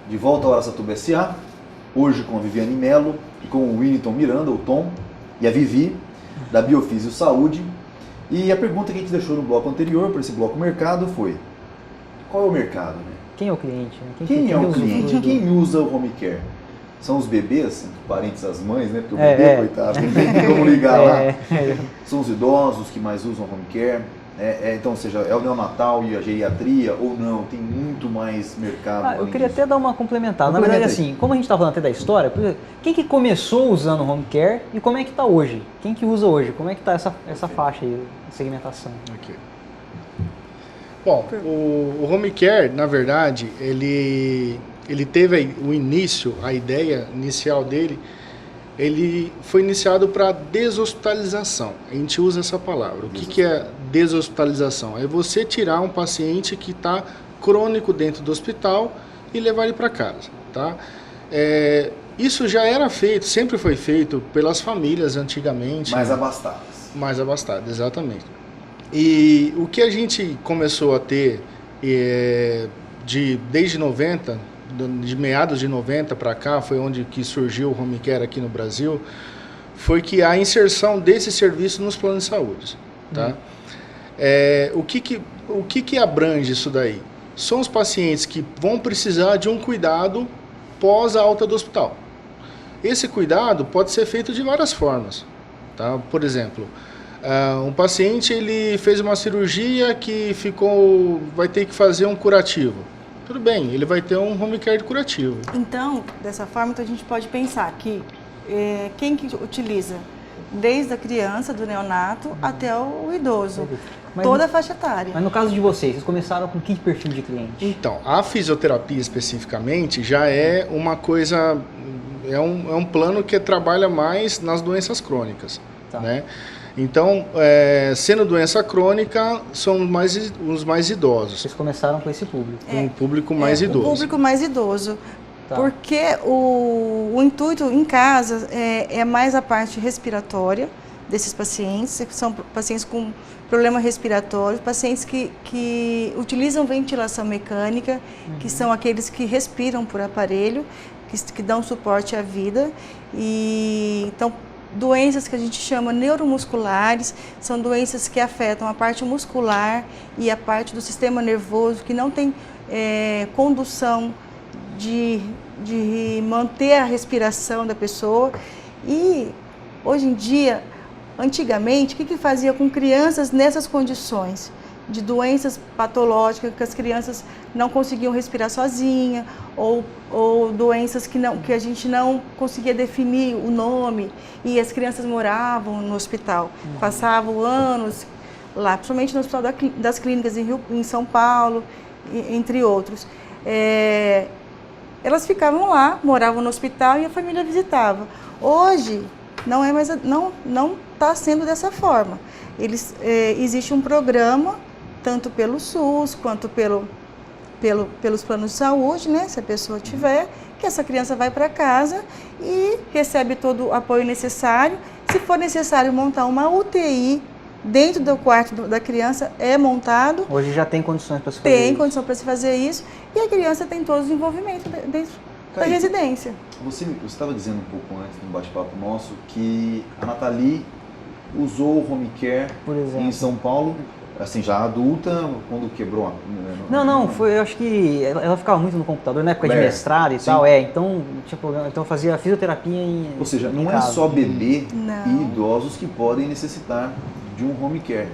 De volta ao Araçatuba S.A., hoje com a Viviane Melo e com o Winington Miranda, o Tom, e a Vivi, da Biofísio Saúde. E a pergunta que a gente deixou no bloco anterior, para esse bloco mercado, foi: qual é o mercado? Né? Quem é o cliente? Né? Quem é o cliente? Quem usa o home care? São os bebês, parentes das mães, né? Porque o bebê, coitado, não tem como ligar lá. São os idosos que mais usam home care. Então, ou seja, é o neonatal e a geriatria ou não? Tem muito mais mercado. Eu queria até dar uma complementada. Na verdade, assim, como a gente está falando até da história, quem que começou usando home care e como é que está hoje? Quem que usa hoje? Como é que está essa faixa aí, segmentação? Okay. Bom, o home care, na verdade, ele teve o início, a ideia inicial dele, ele foi iniciado para deshospitalização. A gente usa essa palavra. O que é deshospitalização? É você tirar um paciente que está crônico dentro do hospital e levar ele para casa. Tá? Isso já era feito, sempre foi feito pelas famílias antigamente. Mais abastadas. Mais abastadas, exatamente. E o que a gente começou a ter desde 90, de meados de 90 para cá, foi onde que surgiu o home care aqui no Brasil, foi que a inserção desse serviço nos planos de saúde. Tá? O que abrange isso daí? São os pacientes que vão precisar de um cuidado pós a alta do hospital. Esse cuidado pode ser feito de várias formas. Tá? Por exemplo, um paciente ele fez uma cirurgia que vai ter que fazer um curativo. Tudo bem, ele vai ter um home care de curativo. Então, dessa forma, a gente pode pensar que quem que utiliza? Desde a criança, do neonato, até o idoso. Toda a faixa etária. Mas no caso de vocês começaram com que perfil de cliente? Então, a fisioterapia especificamente já é uma coisa, é um plano que trabalha mais nas doenças crônicas. Tá. Né? Então, sendo doença crônica, são os mais idosos. Vocês começaram com esse público. Com o público mais idoso. O público mais idoso. Tá. Porque o intuito em casa é mais a parte respiratória desses pacientes, que são pacientes com problema respiratório, pacientes que utilizam ventilação mecânica, que são aqueles que respiram por aparelho, que dão suporte à vida. Então, doenças que a gente chama neuromusculares, são doenças que afetam a parte muscular e a parte do sistema nervoso, que não tem condução de manter a respiração da pessoa. E hoje em dia, antigamente, o que fazia com crianças nessas condições de doenças patológicas, que as crianças não conseguiam respirar sozinha, ou doenças que a gente não conseguia definir o nome, e as crianças moravam no hospital, passavam anos lá, principalmente no Hospital das Clínicas em São Paulo, entre outros. Elas ficavam lá, moravam no hospital e a família visitava. Hoje, não está sendo dessa forma. Existe um programa, tanto pelo SUS quanto pelos planos de saúde, né, se a pessoa tiver, que essa criança vai para casa e recebe todo o apoio necessário. Se for necessário montar uma UTI dentro do quarto da criança, é montado. Hoje já tem condições para se fazer isso. Tem condição para se fazer isso. E a criança tem todos os envolvimentos dentro da residência. Você estava dizendo um pouco antes, no bate-papo nosso, que a Nathalie usou o home care em São Paulo, assim, já adulta, quando quebrou a... Não, eu acho que ela ficava muito no computador, na época de mestrado e tal, então tinha problema, então fazia fisioterapia em Ou seja, não é só bebê e idosos que podem necessitar de um home care.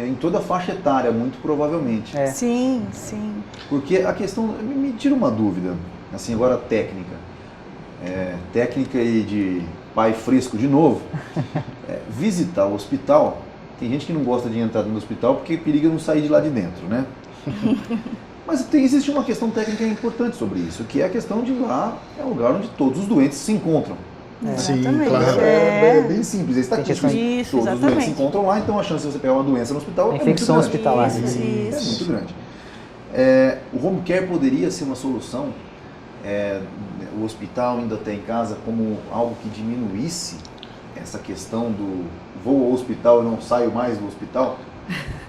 Em toda a faixa etária, muito provavelmente. Sim, sim. Porque a questão, me tira uma dúvida, assim, agora técnica. Técnica e de pai fresco de novo. Visitar o hospital, tem gente que não gosta de entrar no hospital porque periga não sair de lá de dentro, né? Mas existe uma questão técnica importante sobre isso, que é a questão de lá é o lugar onde todos os doentes se encontram. Sim, claro. É bem simples, é estatístico. Isso, todos exatamente. os doentes se encontram lá, então a chance de você pegar uma doença no hospital é infecção muito grande. hospitalar. É muito grande. O home care poderia ser uma solução, o hospital ainda tem em casa, como algo que diminuísse essa questão do vou ao hospital e não saio mais do hospital?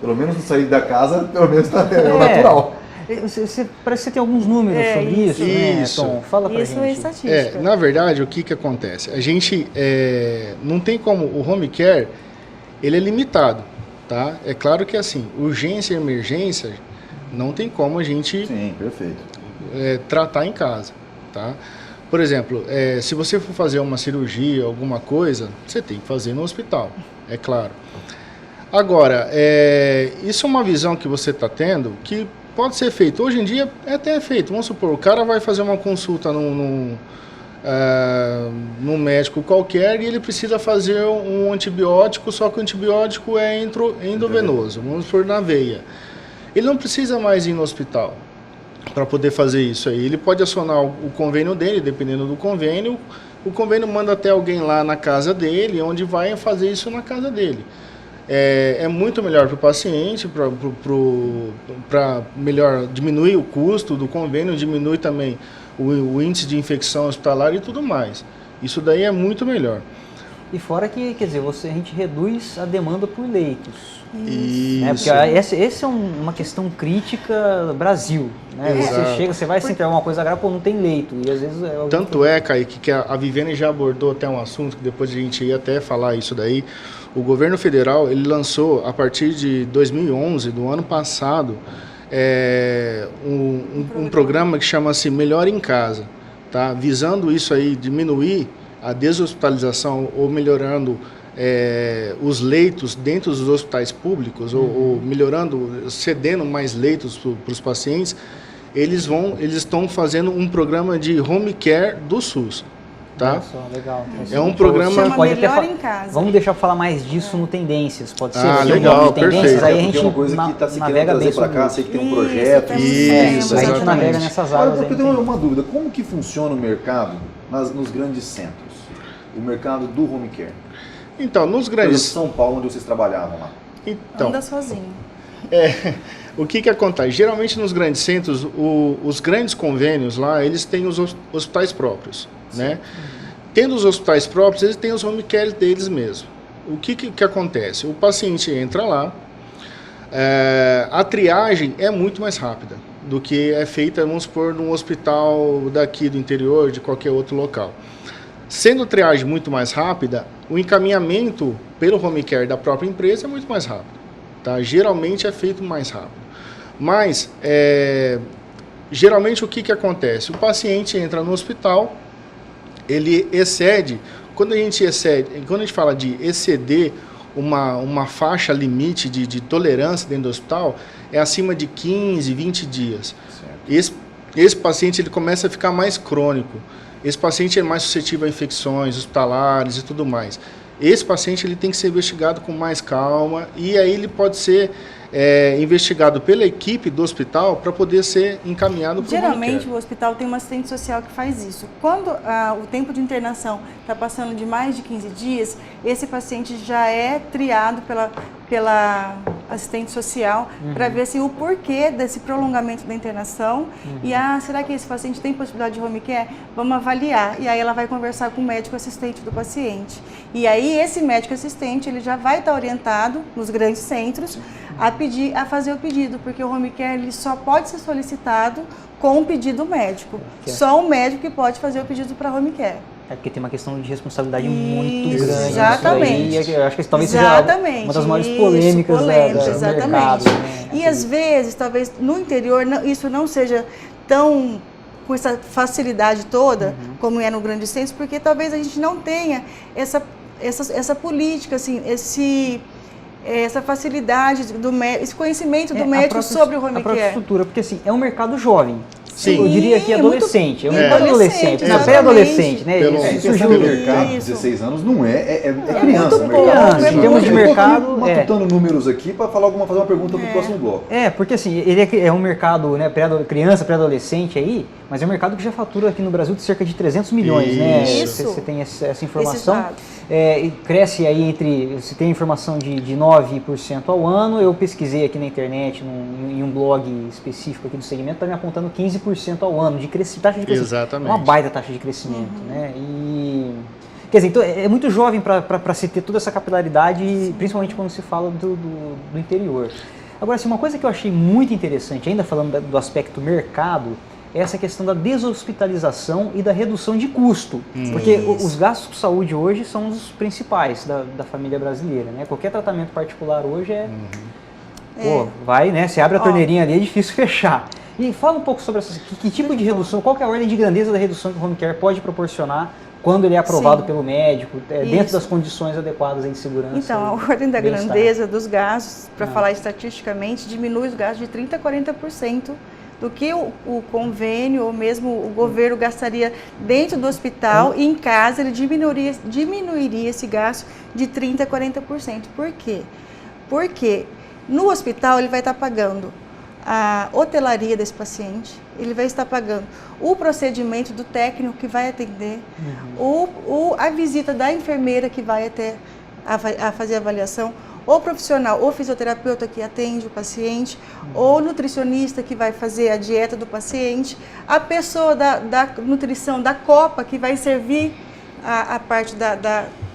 Pelo menos não sair da casa, pelo menos é natural. Parece que você tem alguns números sobre isso, né, Tom? Fala pra isso gente. É estatística. Na verdade, o que acontece? A gente não tem como... O home care, ele é limitado, tá? É claro que, assim, urgência e emergência, não tem como a gente Sim, perfeito. tratar em casa, tá? Por exemplo, se você for fazer uma cirurgia, alguma coisa, você tem que fazer no hospital, é claro. Agora, isso é uma visão que você está tendo que pode ser feito. Hoje em dia é até feito. Vamos supor, o cara vai fazer uma consulta num médico qualquer e ele precisa fazer um antibiótico, só que o antibiótico é endovenoso, vamos supor, na veia. Ele não precisa mais ir no hospital para poder fazer isso aí. Ele pode acionar o convênio dele, dependendo do convênio. O convênio manda até alguém lá na casa dele, onde vai fazer isso na casa dele. É muito melhor para o paciente, para melhor diminuir o custo do convênio, diminui também o índice de infecção hospitalar e tudo mais. Isso daí é muito melhor. E fora que, quer dizer, a gente reduz a demanda por leitos. Isso. Porque essa é uma questão crítica Brasil. Né? Você vai se entregar uma coisa grave, não tem leito. E às vezes Tanto Kaique, que a Viviane já abordou até um assunto, que depois a gente ia até falar isso daí. O governo federal, ele lançou, a partir de 2011, do ano passado, um programa que chama-se Melhor em Casa, tá? Visando isso aí, diminuir a deshospitalização ou melhorando os leitos dentro dos hospitais públicos, ou melhorando, cedendo mais leitos para os pacientes. Eles estão fazendo um programa de home care do SUS. Tá? Nossa, legal. É um programa... Chama Melhor em Casa. Vamos deixar eu falar mais disso no Tendências, pode ser? Legal, Tendências, perfeito. aí a gente é uma coisa que está se querendo trazer para cá, sei que tem um projeto. Isso, a gente navega exatamente. nessas Agora, áreas. eu tenho uma dúvida, como que funciona o mercado nos grandes centros? O mercado do home care? Então, nos Por exemplo, grandes... São Paulo, onde vocês trabalhavam lá. Então, Anda sozinho. o que acontece? Geralmente nos grandes centros, os grandes convênios lá, eles têm os hospitais próprios, né? Tendo os hospitais próprios, eles têm os home care deles mesmo. O que acontece? O paciente entra lá, a triagem é muito mais rápida do que é feita, vamos supor, num hospital daqui do interior, de qualquer outro local. Sendo a triagem muito mais rápida, o encaminhamento pelo home care da própria empresa é muito mais rápido. Tá? Geralmente é feito mais rápido. Mas, geralmente o que acontece? O paciente entra no hospital, ele excede, quando a gente fala de exceder uma faixa limite de tolerância dentro do hospital, é acima de 15, 20 dias. Esse paciente ele começa a ficar mais crônico. Esse paciente é mais suscetível a infecções hospitalares e tudo mais. Esse paciente ele tem que ser investigado com mais calma e aí ele pode ser investigado pela equipe do hospital para poder ser encaminhado para o Geralmente o hospital tem uma assistente social que faz isso. Quando o tempo de internação está passando de mais de 15 dias, esse paciente já é triado pela assistente social para ver assim, o porquê desse prolongamento da internação e será que esse paciente tem possibilidade de home care? Vamos avaliar. E aí ela vai conversar com o médico assistente do paciente. E aí esse médico assistente ele já vai estar orientado nos grandes centros a fazer o pedido, porque o home care ele só pode ser solicitado com um pedido médico. Só o médico que pode fazer o pedido para home care. Porque tem uma questão de responsabilidade muito grande. Exatamente. Isso aí, eu acho que talvez seja uma das maiores polêmicas do mercado. Né? E às vezes, talvez no interior, isso não seja tão com essa facilidade toda, como é no grande centro, porque talvez a gente não tenha essa política, assim, essa facilidade do médico, esse conhecimento do médico sobre o home care. A própria estrutura, porque assim, é um mercado jovem. Sim. Eu diria que adolescente, adolescente, pré-adolescente, né? Surgiu no mercado, 16 anos, não é criança. Muito criança, em termos de mercado. Matutando números aqui para fazer uma pergunta para o próximo bloco. Porque assim, ele é um mercado, né, criança, pré-adolescente aí, mas é um mercado que já fatura aqui no Brasil de cerca de 300 milhões, né? Você tem essa informação. Cresce aí você tem informação de 9% ao ano. Eu pesquisei aqui na internet, em um blog específico aqui do segmento, está me apontando 15% ao ano de taxa de crescimento. Exatamente. Uma baita taxa de crescimento, né? E, quer dizer, então, é muito jovem para se ter toda essa capilaridade, principalmente quando se fala do interior. Agora, assim, uma coisa que eu achei muito interessante, ainda falando do aspecto mercado, é essa questão da deshospitalização e da redução de custo. Porque os gastos com saúde hoje são os principais da família brasileira, né? Qualquer tratamento particular hoje pô, vai, né? Você abre a torneirinha ali, é difícil fechar. E fala um pouco sobre que tipo de redução, qual que é a ordem de grandeza da redução que o home care pode proporcionar quando ele é aprovado pelo médico, dentro das condições adequadas de segurança. Então, a ordem da grandeza dos gastos, para falar estatisticamente, diminui os gastos de 30% a 40% do que o convênio ou mesmo o governo gastaria dentro do hospital e em casa ele diminuiria esse gasto de 30% a 40%. Por quê? Porque no hospital ele vai estar pagando a hotelaria desse paciente, ele vai estar pagando o procedimento do técnico que vai atender, a visita da enfermeira que vai até a fazer a avaliação, o profissional, o fisioterapeuta que atende o paciente, ou nutricionista que vai fazer a dieta do paciente, a pessoa da nutrição, da copa que vai servir a parte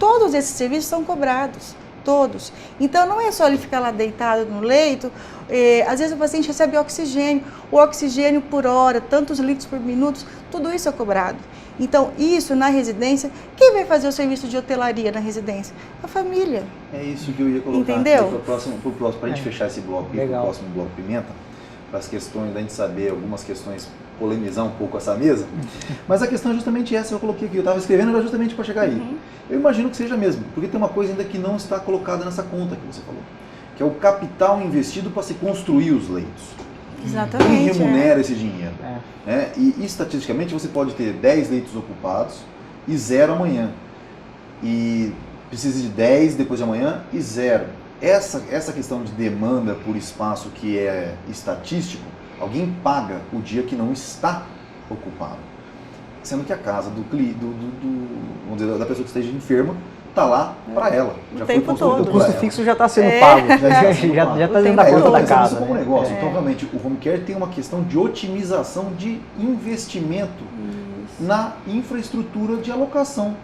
Todos esses serviços são cobrados. Todos. Então, não é só ele ficar lá deitado no leito, às vezes o paciente recebe oxigênio, o oxigênio por hora, tantos litros por minuto, tudo isso é cobrado. Então, isso na residência, quem vai fazer o serviço de hotelaria na residência? A família. É isso que eu ia colocar. Entendeu? Para a gente fechar esse bloco e para o próximo bloco Pimenta, para as questões da gente saber algumas questões, polemizar um pouco essa mesa, mas a questão é justamente essa que eu coloquei aqui, eu estava escrevendo era justamente para chegar aí. Eu imagino que seja mesmo, porque tem uma coisa ainda que não está colocada nessa conta que você falou, que é o capital investido para se construir os leitos. Exatamente. Quem remunera esse dinheiro? Né? E estatisticamente você pode ter 10 leitos ocupados e 0 amanhã. E precisa de 10 depois de amanhã e 0. Essa questão de demanda por espaço que é estatístico, alguém paga o dia que não está ocupado. Sendo que a casa vamos dizer, da pessoa que esteja enferma está lá para ela. Já foi construído. O custo fixo já está sendo pago, já está dentro da conta da casa. Isso como negócio. Então, realmente, o home care tem uma questão de otimização de investimento na infraestrutura de alocação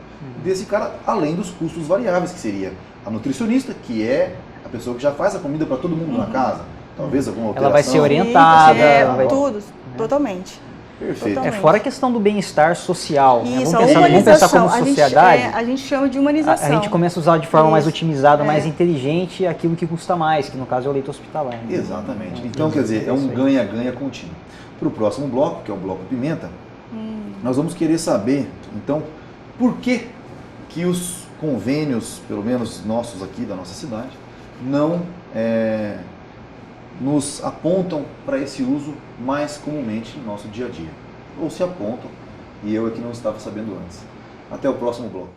desse cara, além dos custos variáveis, que seria a nutricionista, que é a pessoa que já faz a comida para todo mundo na casa. Talvez alguma alteração. Ela vai ser orientada. Tudo, totalmente. Perfeito. É fora a questão do bem-estar social. Isso, né? Vamos pensar como sociedade. A gente chama de humanização. A gente começa a usar de forma mais otimizada, mais inteligente, aquilo que custa mais, que no caso é o leito hospitalar. Né? Exatamente. Então, quer dizer, é um ganha-ganha contínuo. Para o próximo bloco, que é o bloco Pimenta, nós vamos querer saber, então, por que os convênios, pelo menos nossos aqui da nossa cidade, não nos apontam para esse uso mais comumente no nosso dia a dia. Ou se apontam, e eu aqui não estava sabendo antes. Até o próximo bloco.